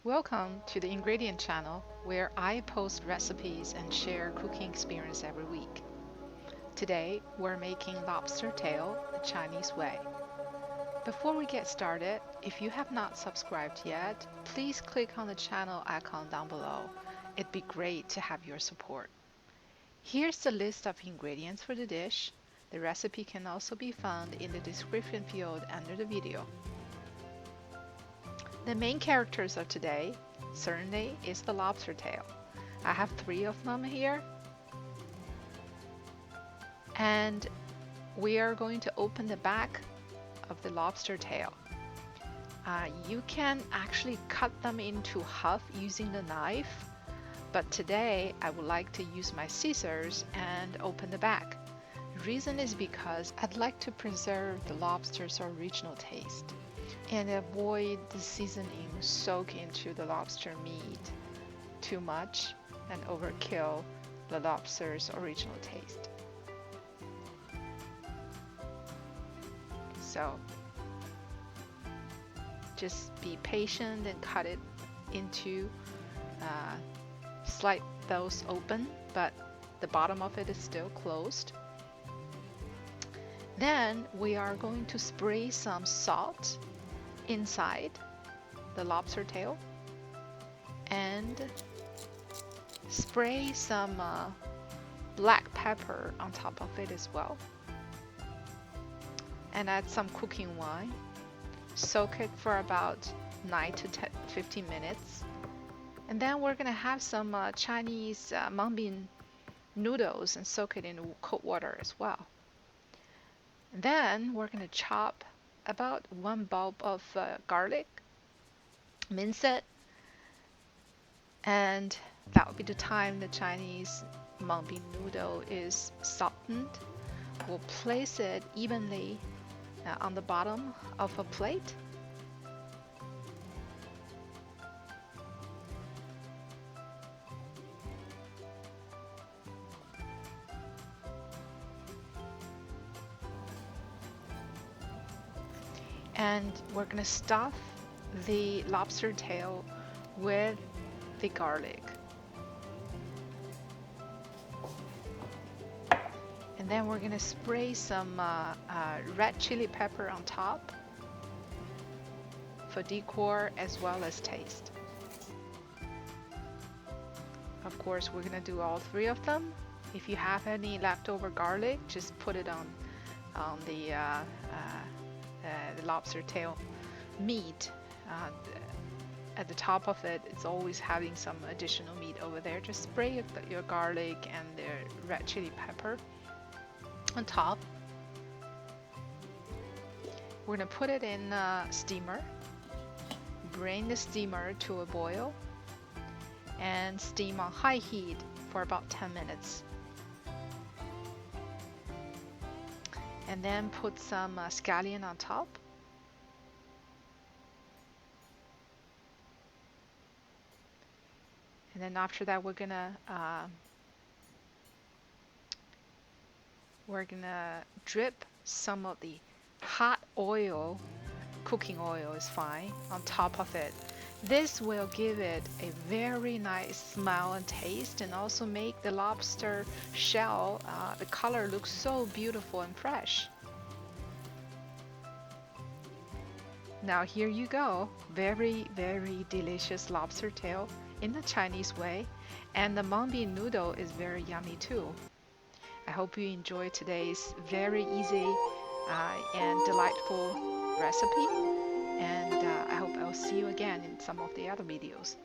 Welcome to the Ingredient Channel, where I post recipes and share cooking experience every week. Today, we're making lobster tail the Chinese way. Before we get started, if you have not subscribed yet, please click on the channel icon down below. It'd be great to have your support. Here's the list of ingredients for the dish. The recipe can also be found in the description field under the video. The main characters of today certainly is the lobster tail. I have 3 of them here. And we are going to open the back of the lobster tail. You can actually cut them into half using the knife, but today I would like to use my scissors and open the back. The reason is because I'd like to preserve the lobster's original taste and avoid the seasoning soak into the lobster meat too much and overkill the lobster's original taste. So just be patient and cut it into, slide those open, but the bottom of it is still closed. Then we are going to spray some salt inside the lobster tail and spray some black pepper on top of it as well, and add some cooking wine. Soak it for about 9 to 15 minutes, and then we're gonna have some Chinese mung noodles and soak it in cold water as well. And then we're gonna chop about 1 bulb of garlic, mince it, and that will be the time the Chinese mung bean noodle is softened. We'll place it evenly on the bottom of a plate. And we're going to stuff the lobster tail with the garlic. And then we're going to spray some red chili pepper on top for decor as well as taste. Of course, we're going to do all 3 of them. If you have any leftover garlic, just put it on the lobster tail meat. At the top of it, it's always having some additional meat over there. Just spray your garlic and the red chili pepper on top. We're going to put it in a steamer. Bring the steamer to a boil and steam on high heat for about 10 minutes. And then put some scallion on top. And then after that, we're gonna drip some of the hot oil, cooking oil is fine, on top of it. This will give it a very nice smell and taste, and also make the lobster shell, the color looks so beautiful and fresh. Now here you go, very, very delicious lobster tail in the Chinese way, and the mung bean noodle is very yummy too. I hope you enjoyed today's very easy and delightful recipe, and I hope I'll see you again in some of the other videos.